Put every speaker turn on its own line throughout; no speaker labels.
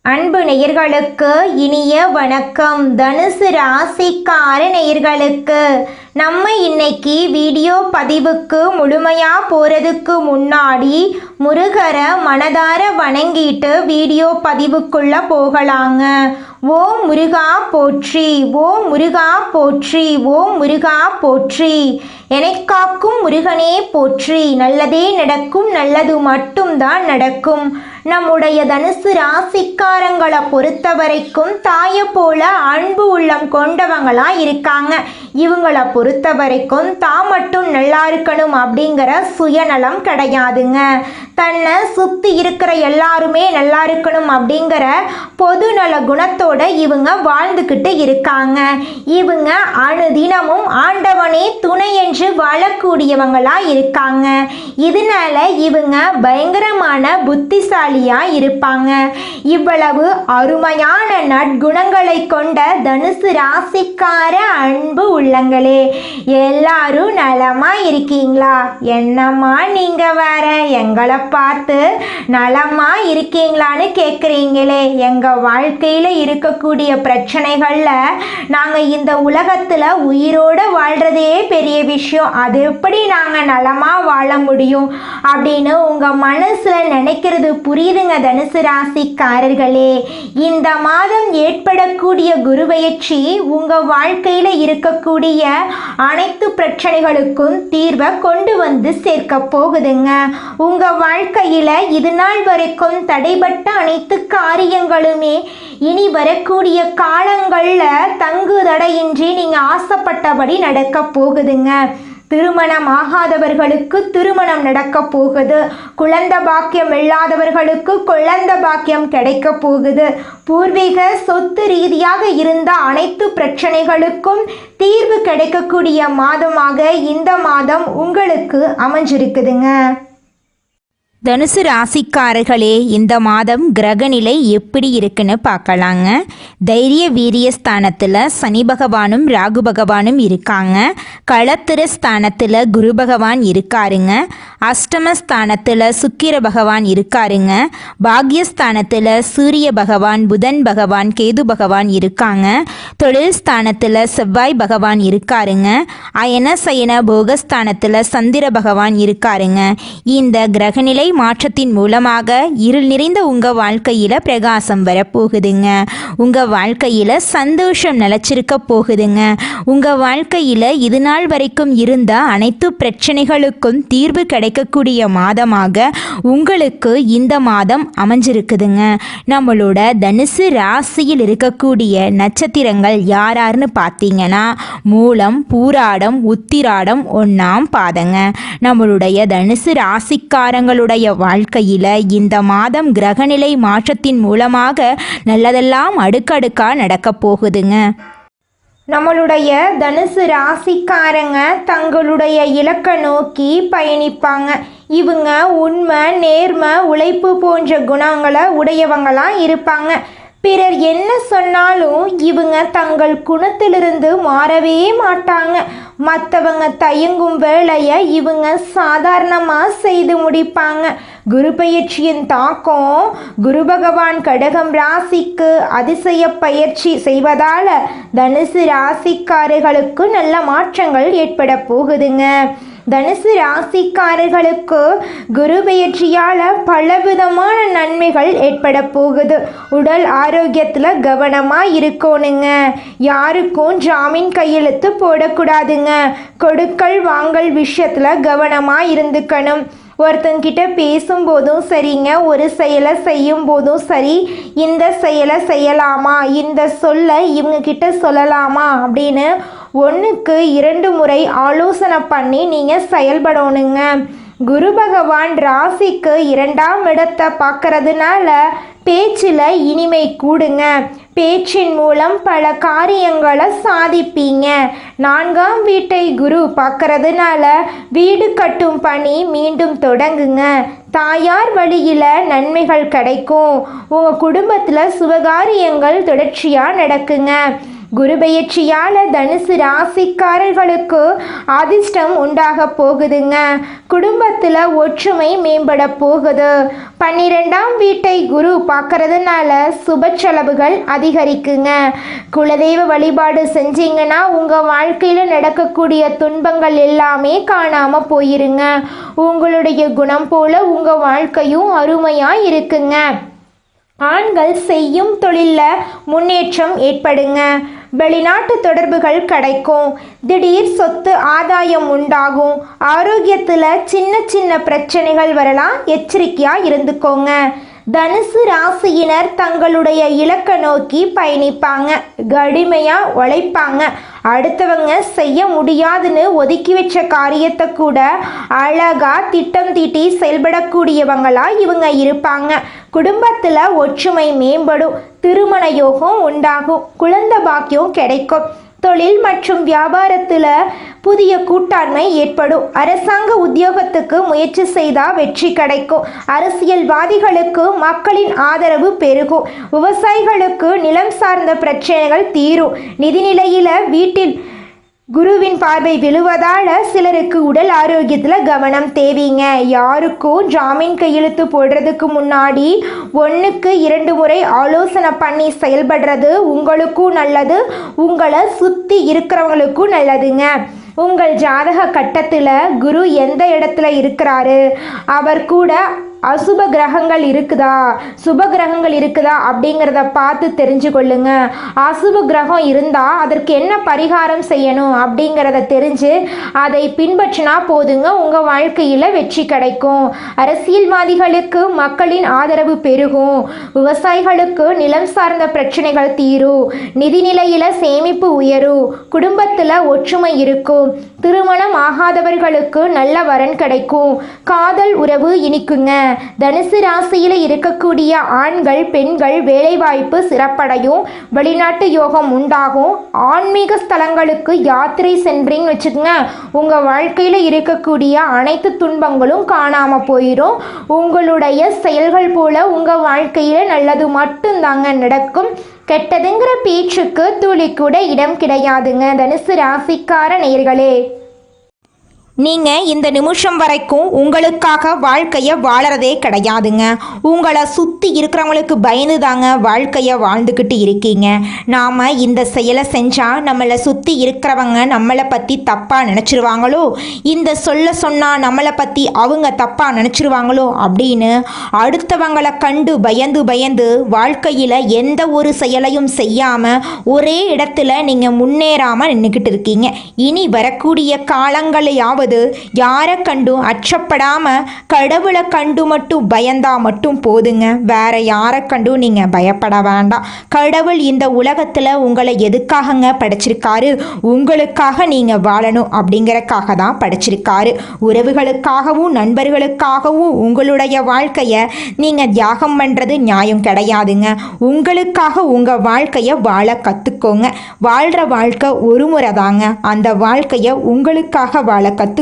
அன்பு நேயர்களுக்கு இனிய வணக்கம். தனுசு ராசிக்கார நேயர்களுக்கு நம்ம இன்னைக்கு வீடியோ பதிவுக்கு முழுமையாக போகிறதுக்கு முன்னாடி முருகரை மனதார வணங்கிட்டு வீடியோ பதிவுக்குள்ளே போகலாங்க. ஓம் முருகா போற்றி, ஓம் முருகா போற்றி, ஓம் முருகா போற்றி. எனக்காக்கும் முருகனே போற்றி. நல்லதே நடக்கும், நல்லது மட்டும்தான் நடக்கும். நம்முடைய தனுசு ராசிக்காரங்களை பொறுத்த வரைக்கும் தாயை போல அன்பு உள்ளம் கொண்டவங்களா இருக்காங்க. இவங்களை பொறுத்த வரைக்கும் தான் மட்டும் நல்லா இருக்கணும் அப்படிங்கிற சுயநலம் கிடையாதுங்க. தன்னை சுற்றி இருக்கிற எல்லாருமே நல்லா இருக்கணும் அப்படிங்கிற பொதுநல குணத்தோட இவங்க வாழ்ந்துக்கிட்டு இருக்காங்க. இவங்க அனுதினமும் ஆண்டவனே துணை என்று வாழக்கூடியவங்களா இருக்காங்க. இதனால இவங்க பயங்கரமான புத்திசாலியா இருப்பாங்க. இவ்வளவு அருமையான நற்குணங்களை கொண்ட தனுசு ராசிக்கார அன்பு உள்ளங்களே, எல்லாரும் நலமா இருக்கீங்களா? என்னம்மா நீங்க வேற எங்களை பார்த்து நலமா இருக்கீங்களான்னு கேட்குறீங்களே. எங்கள் வாழ்க்கையில் இருக்கக்கூடிய பிரச்சனைகளில் நாங்கள் இந்த உலகத்தில் உயிரோடு வாழ்கிறதே பெரிய விஷயம். அது எப்படி நாங்கள் நலமாக வாழ முடியும் அப்படின்னு உங்கள் மனசில் நினைக்கிறது புரியுதுங்க தனுசு ராசிக்காரர்களே. இந்த மாதம் ஏற்படக்கூடிய குருபெயர்ச்சி உங்கள் வாழ்க்கையில் இருக்கக்கூடிய அனைத்து பிரச்சனைகளுக்கும் தீர்வை கொண்டு வந்து சேர்க்க போகுதுங்க. உங்கள் வாழ்க்கையில் இது நாள் வரைக்கும் தடைபட்ட அனைத்து காரியங்களுமே இனி வரக்கூடிய காலங்களில் தங்கு தடையின்றி நீங்கள் ஆசைப்பட்டபடி நடக்க போகுதுங்க. திருமணம் ஆகாதவர்களுக்கு திருமணம் நடக்க போகுது. குழந்தை பாக்கியம் இல்லாதவர்களுக்கு குழந்தை பாக்கியம் கிடைக்க போகுது. பூர்வீக சொத்து ரீதியாக இருந்த அனைத்து பிரச்சனைகளுக்கும் தீர்வு கிடைக்கக்கூடிய மாதமாக இந்த மாதம் உங்களுக்கு அமைஞ்சிருக்குதுங்க.
தனுசு ராசிக்காரர்களே, இந்த மாதம் கிரகநிலை எப்படி இருக்குன்னு பார்க்கலாங்க. தைரிய வீரிய ஸ்தானத்தில் சனி பகவானும் ராகு பகவானும் இருக்காங்க. களத்திர ஸ்தானத்தில் குரு பகவான் இருக்காருங்க. அஷ்டமஸ்தானத்தில் சுக்கிர பகவான் இருக்காருங்க. பாக்யஸ்தானத்தில் சூரிய பகவான், புதன் பகவான், கேது பகவான் இருக்காங்க. தொழில் ஸ்தானத்தில் செவ்வாய் பகவான் இருக்காருங்க. அயன சயன போகஸ்தானத்தில் சந்திர பகவான் இருக்காருங்க. இந்த கிரகநிலை மாற்றத்தின் மூலமாக இருள் நிறைந்த உங்கள் வாழ்க்கையில் பிரகாசம் வரப்போகுதுங்க. உங்கள் வாழ்க்கையில் சந்தோஷம் நிலச்சிருக்க போகுதுங்க. உங்கள் வாழ்க்கையில் இது நாள் வரைக்கும் இருந்த அனைத்து பிரச்சனைகளுக்கும் தீர்வு கிடைக்கக்கூடிய மாதமாக உங்களுக்கு இந்த மாதம் அமைஞ்சிருக்குதுங்க. நம்மளோட தனுசு ராசியில் இருக்கக்கூடிய நட்சத்திரங்கள் யாராருன்னு பார்த்தீங்கன்னா மூலம், பூராடம், உத்திராடம், ஒன்றாம் பாதங்க. நம்மளுடைய தனுசு ராசிக்காரங்களுடைய வாழ்க்கையில் இந்த மாதம் கிரகநிலை மாற்றத்தின் மூலமாக நல்லதெல்லாம் அடுக்கடுக்கா நடக்க போகுதுங்க.
நம்மளுடைய தனுசு ராசிக்காரங்க தங்களுடைய இலக்கை நோக்கி பயணிப்பாங்க. இவங்க உண்மை, நேர்மை, உழைப்பு போன்ற குணங்களை உடையவங்களாக இருப்பாங்க. பிறர் என்ன சொன்னாலும் இவங்க தங்கள் குணத்திலிருந்து மாறவே மாட்டாங்க. மற்றவங்க தயங்கும் வேலையை இவங்க சாதாரணமாக செய்து முடிப்பாங்க. குரு பயிற்சியின் தாக்கம் குரு பகவான் கடகம் ராசிக்கு அதிசய பயிற்சி செய்வதால் தனுசு ராசிக்காரர்களுக்கு நல்ல மாற்றங்கள் ஏற்பட போகுதுங்க. தனுசு ராசிக்காரர்களுக்கு குரு பெயர்ச்சியால் பலவிதமான நன்மைகள் ஏற்பட போகுது. உடல் ஆரோக்கியத்தில் கவனமாக இருக்கணுங்க. யாருக்கும் ஜாமீன் கையெழுத்து போடக்கூடாதுங்க. கொடுக்கல் வாங்கல் விஷயத்தில் கவனமாக இருந்துக்கணும். ஒருத்தங்கிட்ட பேசும்போதும் சரிங்க, ஒரு செயலை செய்யும் போதும் சரி, இந்த செயலை செய்யலாமா, இந்த சொல்லை இவங்கக்கிட்ட சொல்லலாமா அப்படின்னு 1க்கு 2 முறை ஆலோசனை பண்ணி நீங்கள் செயல்படணுங்க. குரு பகவான் ராசிக்கு 2ஆம் இடத்தை பார்க்கறதுனால பேச்சில் இனிமை கூடுங்க. பேச்சின் மூலம் பல காரியங்களை சாதிப்பீங்க. 4ஆம் வீட்டை குரு பார்க்கறதுனால வீடு கட்டும் பணி மீண்டும் தொடங்குங்க. தாயார் வழியில் நன்மைகள் கிடைக்கும். உங்கள் குடும்பத்தில் சுபகாரியங்கள் தொடர்ச்சியாக நடக்குங்க. குரு பெயர்ச்சியால் தனுசு ராசிக்காரர்களுக்கு அதிர்ஷ்டம் உண்டாக போகுதுங்க. குடும்பத்தில் ஒற்றுமை மேம்பட போகுது. 12ஆம் வீட்டை குரு பார்க்கறதுனால சுப செலவுகள் அதிகரிக்குங்க. குலதெய்வ வழிபாடு செஞ்சீங்கன்னா உங்கள் வாழ்க்கையில் நடக்கக்கூடிய துன்பங்கள் எல்லாமே காணாமல் போயிருங்க. உங்களுடைய குணம் போல உங்கள் வாழ்க்கையும் அருமையாக இருக்குங்க. ஆண்கள் செய்யும் தொழிலில் முன்னேற்றம் ஏற்படுங்க. வெளிநாட்டு தொடர்புகள் கிடைக்கும். திடீர் சொத்து ஆதாயம் உண்டாகும். ஆரோக்கியத்தில் சின்ன சின்ன பிரச்சனைகள் வரலாம், எச்சரிக்கையாக இருந்துக்கோங்க. தனுசு ராசியினர் தங்களுடைய இலக்கை நோக்கி பயணிப்பாங்க. கடுமையாக உழைப்பாங்க. அடுத்தவங்க செய்ய முடியாதுன்னு ஒதுக்கி வச்ச காரியத்தை கூட அழகா திட்டம் தீட்டி செயல்படக்கூடியவங்களா இவங்க இருப்பாங்க. குடும்பத்தில் ஒற்றுமை மேம்படும். திருமண யோகம் உண்டாகும். குழந்தை பாக்கியம் கிடைக்கும். தொழில் மற்றும் வியாபாரத்தில் புதிய கூட்டாண்மை ஏற்படும். அரசாங்க உத்தியோகத்துக்கு முயற்சி செய்தால் வெற்றி கிடைக்கும். அரசியல்வாதிகளுக்கு மக்களின் ஆதரவு பெருகும். விவசாயிகளுக்கு நிலம் சார்ந்த பிரச்சனைகள் தீரும். நிதிநிலையில் வீட்டில் குருவின் பார்வை விழுவதால் சிலருக்கு உடல் ஆரோக்கியத்தில் கவனம் தேவைங்க. யாருக்கும் ஜாமீன் கையெழுத்து போடுறதுக்கு முன்னாடி 1க்கு 2 முறை ஆலோசனை பண்ணி செயல்படுறது உங்களுக்கும் நல்லது, உங்களை சுற்றி இருக்கிறவங்களுக்கும் நல்லதுங்க. உங்கள் ஜாதக கட்டத்தில் குரு எந்த இடத்துல இருக்கிறாரு, அவர் கூட அசுப கிரகங்கள் இருக்குதா சுப கிரகங்கள் இருக்குதா அப்படிங்கிறத பார்த்து தெரிஞ்சு கொள்ளுங்க. அசுப கிரகம் இருந்தால் அதற்கு என்ன பரிகாரம் செய்யணும் அப்படிங்கிறத தெரிஞ்சு அதை பின்பற்றினா போதுங்க, உங்கள் வாழ்க்கையில் வெற்றி கிடைக்கும். அரசியல்வாதிகளுக்கு மக்களின் ஆதரவு பெருகும். விவசாயிகளுக்கு நிலம் சார்ந்த பிரச்சனைகள் தீரும். நிதிநிலையில் சேமிப்பு உயரும். குடும்பத்தில் ஒற்றுமை இருக்கும். திருமணம் ஆகாதவர்களுக்கு நல்ல வரன் கிடைக்கும். காதல் உறவு இனிக்குங்க. தனுசு ராசியில் இருக்கக்கூடிய ஆண்கள் பெண்கள் வேலைவாய்ப்பு சிறப்படையும். வெளிநாட்டு யோகம் உண்டாகும். ஆன்மீக ஸ்தலங்களுக்கு யாத்திரை சென்றீங்கன்னு வச்சுக்கோங்க, உங்கள் வாழ்க்கையில் இருக்கக்கூடிய அனைத்து துன்பங்களும் காணாமல் போயிடும். உங்களுடைய செயல்கள் போல உங்கள் வாழ்க்கையில் நல்லது மட்டும்தாங்க நடக்கும். கெட்டதுங்கிற பேச்சுக்கு துளி கூட இடம் கிடையாதுங்க. தனுசு ராசிக்கார நேயர்களே,
நீங்கள் இந்த நிமிஷம் வரைக்கும் உங்களுக்காக வாழ்க்கையை வாழறதே கிடையாதுங்க. உங்களை சுற்றி இருக்கிறவங்களுக்கு பயந்து தாங்க வாழ்க்கையை வாழ்ந்துக்கிட்டு இருக்கீங்க. நாம் இந்த செயலை செஞ்சால் நம்மளை சுற்றி இருக்கிறவங்க நம்மளை பற்றி தப்பாக நினச்சிருவாங்களோ, இந்த சொன்னால் நம்மளை பற்றி அவங்க தப்பாக நினச்சிருவாங்களோ அப்படின்னு அடுத்தவங்களை கண்டு பயந்து வாழ்க்கையில் எந்த ஒரு செயலையும் செய்யாமல் ஒரே இடத்துல நீங்கள் முன்னேறாமல் நின்றுக்கிட்டு இருக்கீங்க. இனி வரக்கூடிய காலங்களையாவது யாரை கண்டும் அச்சப்படாம கடவுளை கண்டு மட்டும் பயந்தா மட்டும் போதுங்க. வேற யாரை கண்டும் நீங்க பயப்பட வேண்டாம். கடவுள் இந்த உலகத்துல உங்களை எதுக்காகங்க படைச்சிருக்காரு? உங்களுக்காக நீங்க வாழணும் அப்படிங்கறக்காக தான் படைச்சிருக்காரு. உறவுகளுக்காகவும் நண்பர்களுக்காகவும் உங்களுடைய வாழ்க்கைய நீங்க தியாகம் பண்றது நியாயம் கிடையாதுங்க. உங்களுக்காக உங்க வாழ்க்கைய வாழ கத்துக்கோங்க. வாழ்ற வாழ்க்கை ஒரு முறை தாங்க. அந்த வாழ்க்கைய உங்களுக்காக வாழ கத்துக்கோங்க.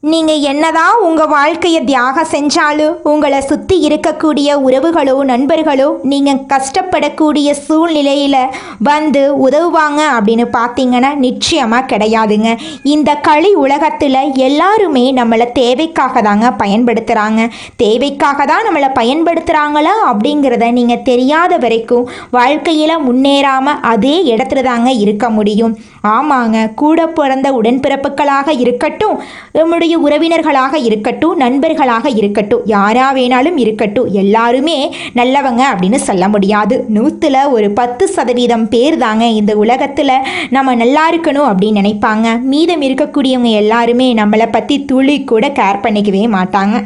நீங்கள் என்னதான் உங்கள் வாழ்க்கையை தியாகம் செஞ்சாலும் உங்களை சுற்றி இருக்கக்கூடிய உறவுகளோ நண்பர்களோ நீங்கள் கஷ்டப்படக்கூடிய சூழ்நிலையில் வந்து உதவுவாங்க அப்படின்னு பார்த்தீங்கன்னா நிச்சயமாக கிடையாதுங்க. இந்த களி உலகத்தில் எல்லாருமே நம்மளை தேவைக்காக தாங்க பயன்படுத்துகிறாங்க. தேவைக்காக தான் நம்மளை பயன்படுத்துகிறாங்களா அப்படிங்கிறத நீங்கள் தெரியாத வரைக்கும் வாழ்க்கையில் முன்னேறாமல் அதே இடத்துல தாங்க இருக்க முடியும். ஆமாங்க, கூட பிறந்த உடன்பிறப்புகளாக இருக்கட்டும், நம்முடைய உறவினர்களாக இருக்கட்டும், நண்பர்களாக இருக்கட்டும், யாரா வேணாலும் இருக்கட்டும், எல்லாருமே நல்லவங்க அப்படின்னு சொல்ல முடியாது. 100ல் ஒரு 10% பேர் தாங்க இந்த உலகத்தில் நம்ம நல்லா இருக்கணும் அப்படின்னு நினைப்பாங்க. மீதம் இருக்கக்கூடியவங்க எல்லாருமே நம்மளை பற்றி துளி கூட கேர் பண்ணிக்கவே மாட்டாங்க.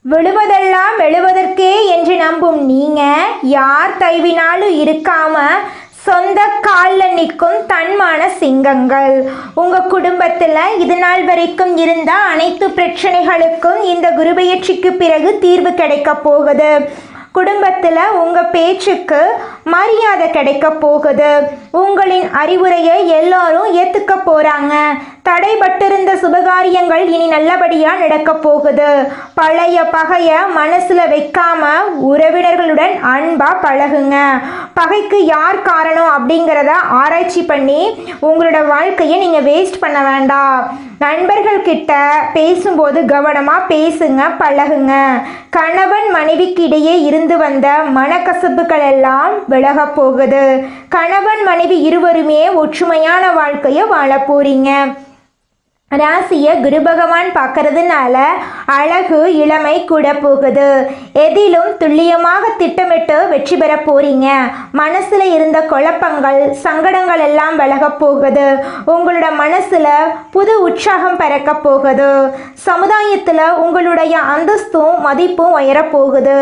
விழுவதெல்லாம் எழுவதற்கே என்று நம்பும் நீங்கள் யார் கைவினாலும் இருக்காம சொந்த காலில் நிற்கும் தன்மான சிங்கங்கள். உங்கள் குடும்பத்தில் இது நாள் வரைக்கும் இருந்த அனைத்து பிரச்சனைகளுக்கும் இந்த குருபெயர்ச்சிக்கு பிறகு தீர்வு கிடைக்க போகுது. குடும்பத்தில் உங்கள் பேச்சுக்கு மரியாதை கிடைக்க போகுது. உங்களின் அறிவுரையை எல்லாரும் ஏற்றுக்க போகிறாங்க. தடைபட்டிருந்த சுபகாரியங்கள் இனி நல்லபடியா நடக்க போகுது. பழைய பகைய மனசுல வைக்காம உறவினர்களுடன் அன்பா பழகுங்க. பகைக்கு யார் காரணம் அப்படிங்கிறத ஆராய்ச்சி பண்ணி உங்களோட வாழ்க்கையை நீங்க வேஸ்ட் பண்ண வேண்டாம். நண்பர்கள் கிட்ட பேசும்போது கவனமா பேசுங்க, பழகுங்க. கணவன் மனைவிக்கு இடையே இருந்து வந்த மனக்கசப்புகள் எல்லாம் விலக போகுது. கணவன் மனைவி இருவருமே ஒற்றுமையான வாழ்க்கையை வாழ போறீங்க. ராசியை குரு பகவான் பார்க்கறதுனால அழகு இளமை கூட போகுது. எதிலும் துல்லியமாக திட்டமிட்டு வெற்றி பெற போறீங்க. மனசுல இருந்த குழப்பங்கள் சங்கடங்கள் எல்லாம் விலக போகுது. உங்களோட மனசுல புது உற்சாகம் பிறக்க போகுது. சமுதாயத்துல உங்களுடைய அந்தஸ்தும் மதிப்பும் உயரப்போகுது.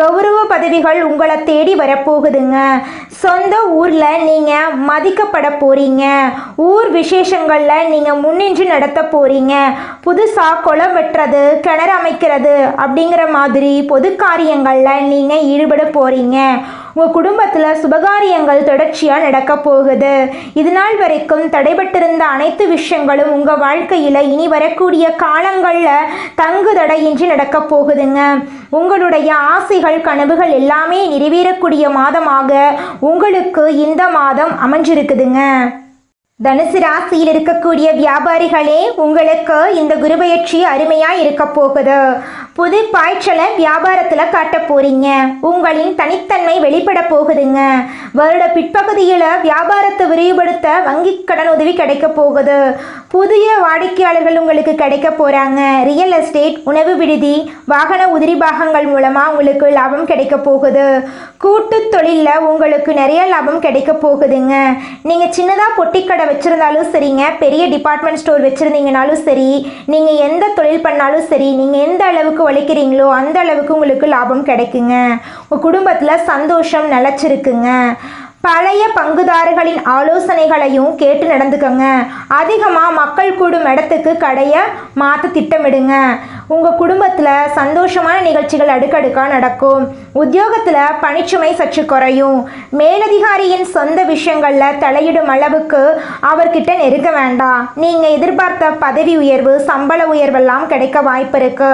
கௌரவ பதவிகள் உங்களை தேடி வரப்போகுதுங்க. சொந்த ஊர்ல நீங்க மதிக்கப்பட போறீங்க. ஊர் விசேஷங்கள்ல நீங்க முன்னின்று நடத்த போறீங்க. புதுசா குளம் வெட்டுறது, கிணறு அமைக்கிறது அப்படிங்கிற மாதிரி பொது காரியங்கள்ல நீங்க ஈடுபட போறீங்க. உங்க குடும்பத்துல சுபகாரியங்கள் தொடர்ச்சியா நடக்க போகுது. இது நாள் வரைக்கும் தடைபட்டிருந்த அனைத்து விஷயங்களும் உங்க வாழ்க்கையில இனி வரக்கூடிய காலங்கள்ல தங்கு தடையின்றி நடக்க போகுதுங்க. உங்களுடைய ஆசைகள் கனவுகள் எல்லாமே நிறைவேறக்கூடிய மாதமாக உங்களுக்கு இந்த மாதம் அமைஞ்சிருக்குதுங்க. தனுசு ராசியில் இருக்கக்கூடிய வியாபாரிகளே, உங்களுக்கு இந்த குருபெயர்ச்சி அருமையா இருக்க போகுது. புது பாய்ச்சலை வியாபாரத்தில் காட்ட போறீங்க. உங்களின் தனித்தன்மை வெளிப்பட போகுதுங்க. வருட பிற்பகுதியில் வியாபாரத்தை விரிவுபடுத்த வங்கி கடன் உதவி கிடைக்க போகுது. புதிய வாடிக்கையாளர்கள் உங்களுக்கு கிடைக்க போறாங்க. ரியல் எஸ்டேட், உணவு விடுதி, வாகன உதிரி பாகங்கள் மூலமா உங்களுக்கு லாபம் கிடைக்க போகுது. கூட்டு தொழிலில் உங்களுக்கு நிறைய லாபம் கிடைக்க போகுதுங்க. நீங்க சின்னதா பொட்டிக்கடை வச்சிருந்தாலும் சரிங்க, பெரிய டிபார்ட்மெண்ட் ஸ்டோர் வச்சிருந்தீங்கனாலும் சரி, நீங்க எந்த தொழில் பண்ணாலும் சரி, நீங்க எந்த அளவுக்கு உழைக்கிறீங்களோ அந்த அளவுக்கு உங்களுக்கு லாபம் கிடைக்குங்க. உங்க குடும்பத்துல சந்தோஷம் நிலைச்சிருக்குங்க. பழைய பங்குதாரர்களின் ஆலோசனைகளையும் கேட்டு நடந்துக்கங்க. அதிகமாக மக்கள் கூடும் இடத்துக்கு கடையை மாற்ற திட்டமிடுங்க. உங்கள் குடும்பத்தில் சந்தோஷமான நிகழ்ச்சிகள் அடுக்கடுக்காக நடக்கும். உத்தியோகத்தில் பணிச்சுமை சற்று குறையும். மேலதிகாரியின் சொந்த விஷயங்களில் தலையிடும் அளவுக்கு அவர்கிட்ட நெருங்க வேண்டாம். நீங்கள் எதிர்பார்த்த பதவி உயர்வு, சம்பள உயர்வெல்லாம் கிடைக்க வாய்ப்பு இருக்கு.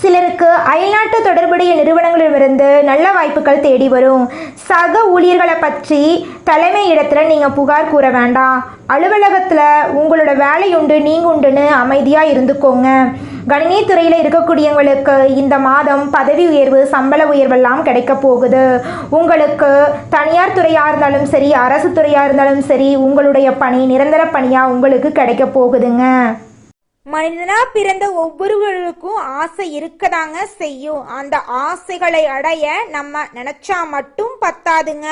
சிலருக்கு அயல்நாட்டு தொடர்புடைய நிறுவனங்களிலிருந்து நல்ல வாய்ப்புகள் தேடி வரும். சக ஊழியர்களை பற்றி தலைமை இடத்துல நீங்கள் புகார் கூற வேண்டாம். அலுவலகத்தில் உங்களோட வேலை உண்டு, நீங்கள் உண்டுன்னு அமைதியாக இருந்துக்கோங்க. கணினி துறையில் இருக்கக்கூடியவங்களுக்கு இந்த மாதம் பதவி உயர்வு, சம்பள உயர்வெல்லாம் கிடைக்க போகுது. உங்களுக்கு தனியார் துறையாக இருந்தாலும் சரி, அரசு துறையாக இருந்தாலும் சரி, உங்களுடைய பணி நிரந்தர பணியாக உங்களுக்கு கிடைக்க போகுதுங்க.
மனிதனா பிறந்த ஒவ்வொருவருக்கும் ஆசை இருக்கதாங்க செய்யும். அந்த ஆசைகளை அடைய நம்ம நினைச்சா மட்டும் பத்தாதுங்க.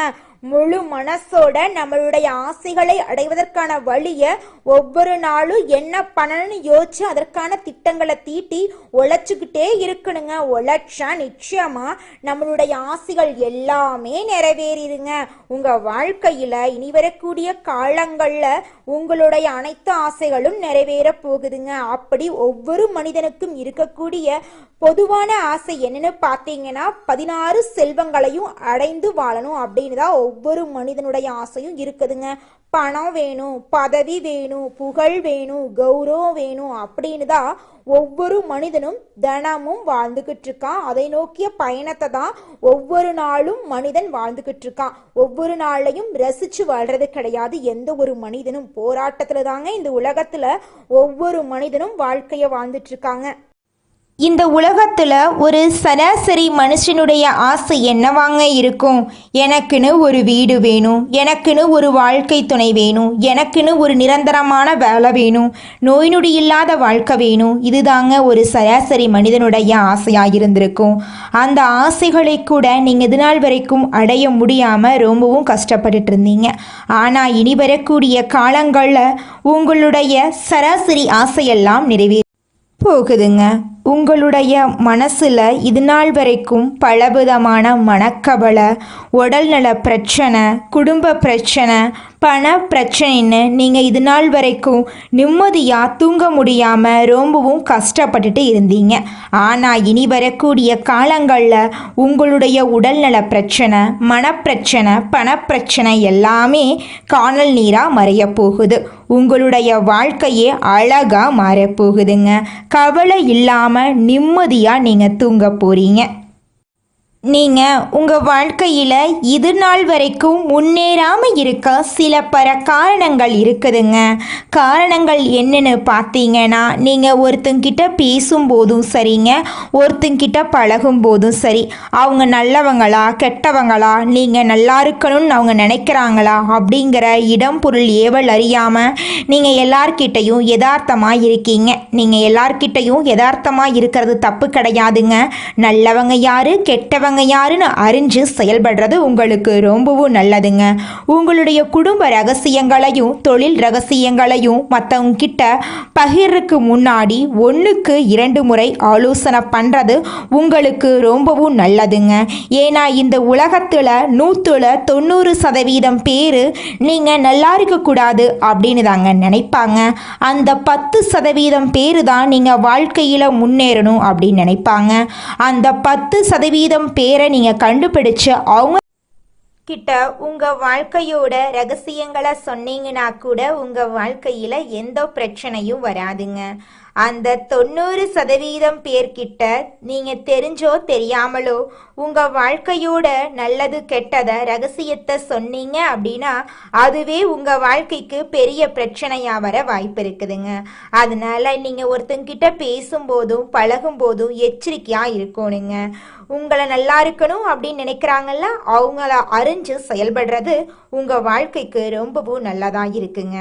முழு மனசோட நம்மளுடைய ஆசைகளை அடைவதற்கான வழியை ஒவ்வொரு நாளும் என்ன பண்ணணும்னு யோசிச்சு அதற்கான திட்டங்களை தீட்டி உழைச்சிக்கிட்டே இருக்கணுங்க. உழைச்சா நிச்சயமா நம்மளுடைய ஆசைகள் எல்லாமே நிறைவேறிடுங்க. உங்க வாழ்க்கையில இனி வரக்கூடிய காலங்கள்ல உங்களுடைய அனைத்து ஆசைகளும் நிறைவேற போகுதுங்க. அப்படி ஒவ்வொரு மனிதனுக்கும் இருக்கக்கூடிய பொதுவான ஆசை என்னன்னு பார்த்தீங்கன்னா 16 செல்வங்களையும் அடைந்து வாழணும் அப்படின்னு தான் ஒவ்வொரு மனிதனுடைய ஆசையும் இருக்குதுங்க. பணம் வேணும், பதவி வேணும், புகழ் வேணும், கௌரவம் வேணும் அப்படின்னு தான் ஒவ்வொரு மனிதனும் தினமும் வாழ்ந்துகிட்டு இருக்கான். அதை நோக்கிய பயணத்தை தான் ஒவ்வொரு நாளும் மனிதன் வாழ்ந்துகிட்டு இருக்கான். ஒவ்வொரு நாளையும் ரசிச்சு வாழ்றது கிடையாது. எந்த ஒரு மனிதனும் போராட்டத்துல தாங்க இந்த உலகத்துல ஒவ்வொரு மனிதனும் வாழ்க்கைய வாழ்ந்துட்டு இருக்காங்க.
இந்த உலகத்தில் ஒரு சராசரி மனுஷனுடைய ஆசை என்னவாங்க இருக்கும்? எனக்குன்னு ஒரு வீடு வேணும், எனக்குன்னு ஒரு வாழ்க்கை துணை வேணும், எனக்குன்னு ஒரு நிரந்தரமான வேலை வேணும், நோய் நொடி இல்லாத வாழ்க்கை வேணும். இதுதாங்க ஒரு சராசரி மனிதனுடைய ஆசையாக இருந்திருக்கும். அந்த ஆசைகளை கூட நீங்கள் இது நாள் வரைக்கும் அடைய முடியாமல் ரொம்பவும் கஷ்டப்பட்டுட்டு இருந்தீங்க. ஆனால் இனி வரக்கூடிய காலங்களில் உங்களுடைய சராசரி ஆசையெல்லாம் நிறைவேற போகுதுங்க.
உங்களுடைய மனசில் இது நாள் வரைக்கும் பலவிதமான மனக்கவலை, உடல்நல பிரச்சனை, குடும்ப பிரச்சனை, பண பிரச்சனைன்னு நீங்கள் இது நாள் வரைக்கும் நிம்மதியாக தூங்க முடியாமல் ரொம்பவும் கஷ்டப்பட்டுட்டு இருந்தீங்க. ஆனால் இனி வரக்கூடிய காலங்களில் உங்களுடைய உடல்நல பிரச்சனை, மனப்பிரச்சனை, பணப்பிரச்சனை எல்லாமே காணல் நீராக மறைய போகுது. உங்களுடைய வாழ்க்கையே அழகாக மாறப்போகுதுங்க. கவலை இல்லாமல் நிம்மதியாக நீங்கள் தூங்க போகிறீங்க. நீங்கள் உங்கள் வாழ்க்கையில் இது நாள் வரைக்கும் முன்னேறாமல் இருக்க சில காரணங்கள் இருக்குதுங்க. காரணங்கள் என்னென்னு பார்த்தீங்கன்னா, நீங்கள் ஒருத்தங்கிட்ட பேசும்போதும் சரிங்க, ஒருத்தங்கிட்ட பழகும் போதும் சரி, அவங்க நல்லவங்களா கெட்டவங்களா, நீங்கள் நல்லா இருக்கணும்னு அவங்க நினைக்கிறாங்களா அப்படிங்கிற இடம் பொருள் ஏவல் அறியாமல் நீங்கள் எல்லார்கிட்டையும் யதார்த்தமாக இருக்கீங்க. நீங்கள் எல்லார்கிட்டையும் யதார்த்தமாக இருக்கிறது தப்பு கிடையாதுங்க. நல்லவங்க யார் கெட்டவங்க யாருன்னு அறிஞ்சு செயல்படுறது உங்களுக்கு ரொம்பவும் நல்லதுங்க. உங்களுடைய குடும்ப ரகசியங்களையும் தொழில் ரகசியங்களையும் மற்றவங்க கிட்ட பகிர்றதுக்கு முன்னாடி 1க்கு 2 முறை ஆலோசனை பண்ணுறது உங்களுக்கு ரொம்பவும் நல்லதுங்க. ஏன்னா இந்த உலகத்தில் 190% பேர் நீங்கள் நல்லா இருக்கக்கூடாது அப்படின்னு தாங்க நினைப்பாங்க. அந்த 10% பேர் தான் நீங்கள் வாழ்க்கையில் முன்னேறணும் அப்படின்னு நினைப்பாங்க. அந்த 10% பேரை நீங்கள் கண்டுபிடிச்சு அவங்க கிட்ட உங்கள் வாழ்க்கையோட ரகசியங்களை சொன்னீங்கன்னா கூட உங்கள் வாழ்க்கையில் எந்த பிரச்சனையும் வராதுங்க. அந்த 90% பேர்கிட்ட நீங்கள் தெரிஞ்சோ தெரியாமலோ உங்கள் வாழ்க்கையோட நல்லது கெட்டதை ரகசியத்தை சொன்னீங்க அப்படின்னா அதுவே உங்கள் வாழ்க்கைக்கு பெரிய பிரச்சனையாக வர வாய்ப்பு இருக்குதுங்க. அதனால நீங்கள் ஒருத்தங்கிட்ட பேசும்போதும் பழகும்போதும் எச்சரிக்கையாக இருக்கணுங்க. உங்களை நல்லா இருக்கணும் அப்படின்னு நினைக்கிறாங்கல்ல, அவங்கள அறிஞ்சு செயல்படுறது உங்கள் வாழ்க்கைக்கு ரொம்பவும் நல்லதாக இருக்குங்க.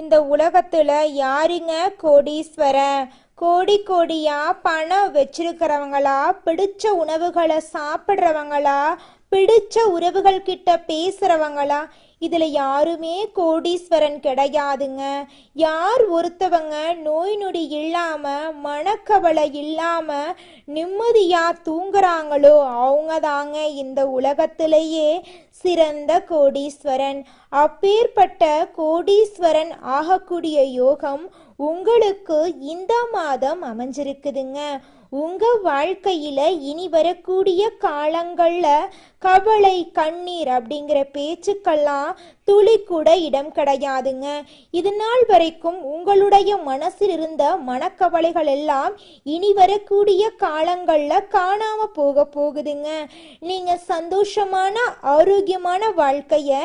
இந்த உலகத்தில் யாருங்க கோடீஸ்வரன்? கோடியா பணம் வச்சிருக்கிறவங்களா, பிடிச்ச உணவுகளை சாப்பிட்றவங்களா, பிடிச்ச உறவுகள் கிட்ட பேசுகிறவங்களா? இதில் யாருமே கோடீஸ்வரன் கிடையாதுங்க. யார் ஒருத்தவங்க நோய் நொடி இல்லாமல் மனக்கவலை இல்லாமல் நிம்மதியாக தூங்குறாங்களோ அவங்க தாங்க இந்த உலகத்திலேயே சிறந்த கோடீஸ்வரன். அப்பேற்பட்ட கோடீஸ்வரன் ஆகக்கூடிய யோகம் உங்களுக்கு இந்த மாதம் அமைஞ்சிருக்குதுங்க. உங்கள் வாழ்க்கையில் இனி வரக்கூடிய காலங்களில் கவலை கண்ணீர் அப்படிங்கிற பேச்சுக்கெல்லாம் துளி கூட இடம் கிடையாதுங்க. இது நாள் வரைக்கும் உங்களுடைய மனசில் இருந்த மனக்கவலைகள் எல்லாம் இனி வரக்கூடிய காலங்களில் காணாமல் போகுதுங்க. நீங்கள் சந்தோஷமான ஆரோக்கியமான வாழ்க்கையை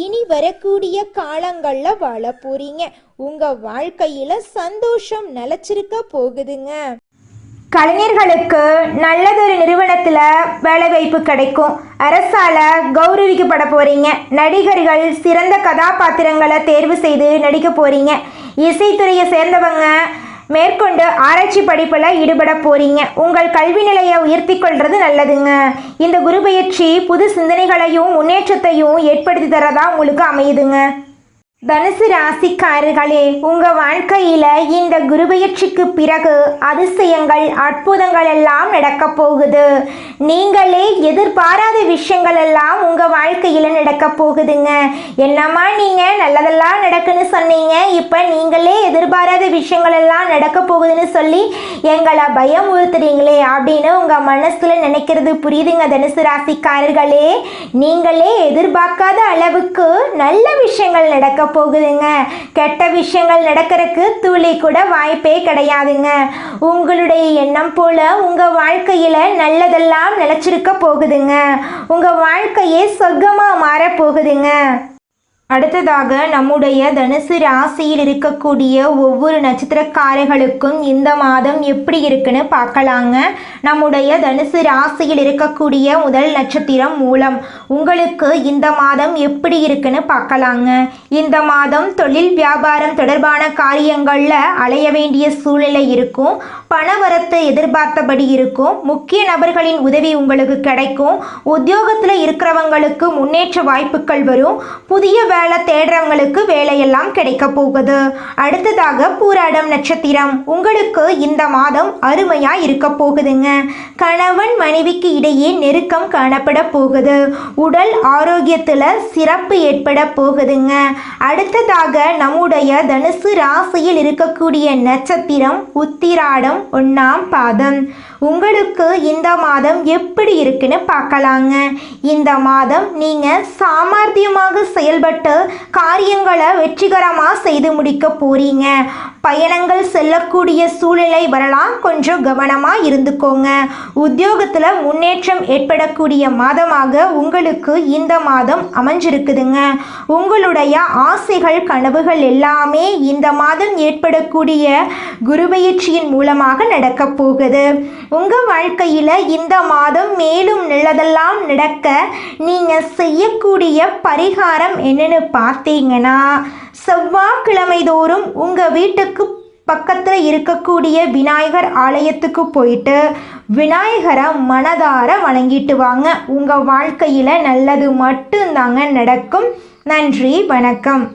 இனி வரக்கூடிய காலங்களில் வாழ போறீங்க. உங்கள் வாழ்க்கையில் சந்தோஷம் நிலச்சிருக்க போகுதுங்க.
கலைஞர்களுக்கு நல்லதொரு நிறுவனத்தில் வேலைவாய்ப்பு கிடைக்கும். அரசால் கௌரவிக்கப்பட போகிறீங்க. நடிகர்கள் சிறந்த கதாபாத்திரங்களை தேர்வு செய்து நடிக்க போகிறீங்க. இசைத்துறையை சேர்ந்தவங்க மேற்கொண்டு ஆராய்ச்சி படிப்பில் ஈடுபட போகிறீங்க. உங்கள் கல்வி நிலையை உயர்த்தி கொள்வது நல்லதுங்க. இந்த குரு பயிற்சி புது சிந்தனைகளையும் முன்னேற்றத்தையும் ஏற்படுத்தி தரதா உங்களுக்கு அமையுதுங்க. தனுசு ராசிக்காரர்களே, உங்கள் வாழ்க்கையில் இந்த குரு பயிற்சிக்கு பிறகு அதிசயங்கள் அற்புதங்கள் எல்லாம் நடக்க போகுது. நீங்களே எதிர்பாராத விஷயங்கள் எல்லாம் உங்கள் வாழ்க்கையில் நடக்க போகுதுங்க. என்னம்மா நீங்கள் நல்லதெல்லாம் நடக்குன்னு சொன்னீங்க, இப்போ நீங்களே எதிர்பாராத விஷயங்கள் எல்லாம் நடக்க போகுதுன்னு சொல்லி எங்களை பயமுறுத்துறீங்களே அப்படின்னு உங்கள் மனசில் நினைக்கிறது புரியுதுங்க. தனுசு ராசிக்காரர்களே, நீங்களே எதிர்பார்க்காத அளவுக்கு நல்ல விஷயங்கள் நடக்க போகுதுங்க. கெட்ட விஷயங்கள் நடக்கிறதுக்கு துளி கூட வாய்ப்பே கிடையாதுங்க. உங்களுடைய எண்ணம் போல உங்க வாழ்க்கையில நல்லதெல்லாம் நிலைச்சிருக்க போகுதுங்க. உங்க வாழ்க்கையே சொர்க்கமா மாற போகுதுங்க. அடுத்ததாக நம்முடைய தனுசு ராசியில் இருக்கக்கூடிய ஒவ்வொரு நட்சத்திரக்காரர்களுக்கும் இந்த மாதம் எப்படி இருக்குன்னு பார்க்கலாங்க. நம்முடைய தனுசு ராசியில் இருக்கக்கூடிய முதல் நட்சத்திரம் மூலம். உங்களுக்கு இந்த மாதம் எப்படி இருக்குன்னு பார்க்கலாங்க. இந்த மாதம் தொழில் வியாபாரம் தொடர்பான காரியங்களில் அலைய வேண்டிய சூழ்நிலை இருக்கும். பணவரத்து எதிர்பார்த்தபடி இருக்கும். முக்கிய நபர்களின் உதவி உங்களுக்கு கிடைக்கும். உத்தியோகத்தில் இருக்கிறவங்களுக்கு முன்னேற்ற வாய்ப்புகள் வரும். புதிய வேலை தேடுறவங்களுக்கு வேலையெல்லாம் கிடைக்க போகுது. அடுத்ததாக பூராடம் நட்சத்திரம். உங்களுக்கு இந்த மாதம் அருமையா இருக்க போகுதுங்க. கணவன் மனைவிக்கு இடையே நெருக்கம் காணப்பட போகுது. உடல் ஆரோக்கியத்தில் சிறப்பு ஏற்பட போகுதுங்க. அடுத்ததாக நம்முடைய தனுசு ராசியில் இருக்கக்கூடிய நட்சத்திரம் உத்திராடம் 1ஆம் பாதம். உங்களுக்கு இந்த மாதம் எப்படி இருக்குன்னு பார்க்கலாங்க. இந்த மாதம் நீங்கள் சாமர்த்தியமாக செயல்பட்டு காரியங்களை வெற்றிகரமாக செய்து முடிக்க போறீங்க. பயணங்கள் செல்லக்கூடிய சூழ்நிலை வரலாம், கொஞ்சம் கவனமாக இருந்துக்கோங்க. உத்தியோகத்தில் முன்னேற்றம் ஏற்படக்கூடிய மாதமாக உங்களுக்கு இந்த மாதம் அமைஞ்சிருக்குதுங்க. உங்களுடைய ஆசைகள் கனவுகள் எல்லாமே இந்த மாதம் ஏற்படக்கூடிய குருபெயர்ச்சியின் மூலமாக நடக்க போகுது. உங்கள் வாழ்க்கையில் இந்த மாதம் மேலும் நல்லதெல்லாம் நடக்க நீங்கள் செய்யக்கூடிய பரிகாரம் என்னன்னு பார்த்தீங்கன்னா, செவ்வாய்க்கிழமை தோறும் உங்கள் வீட்டுக்கு பக்கத்தில் இருக்கக்கூடிய விநாயகர் ஆலயத்துக்கு போயிட்டு விநாயகரை மனதார வணங்கிட்டு வாங்க. உங்கள் வாழ்க்கையில் நல்லது மட்டும்தாங்க நடக்கும். நன்றி, வணக்கம்.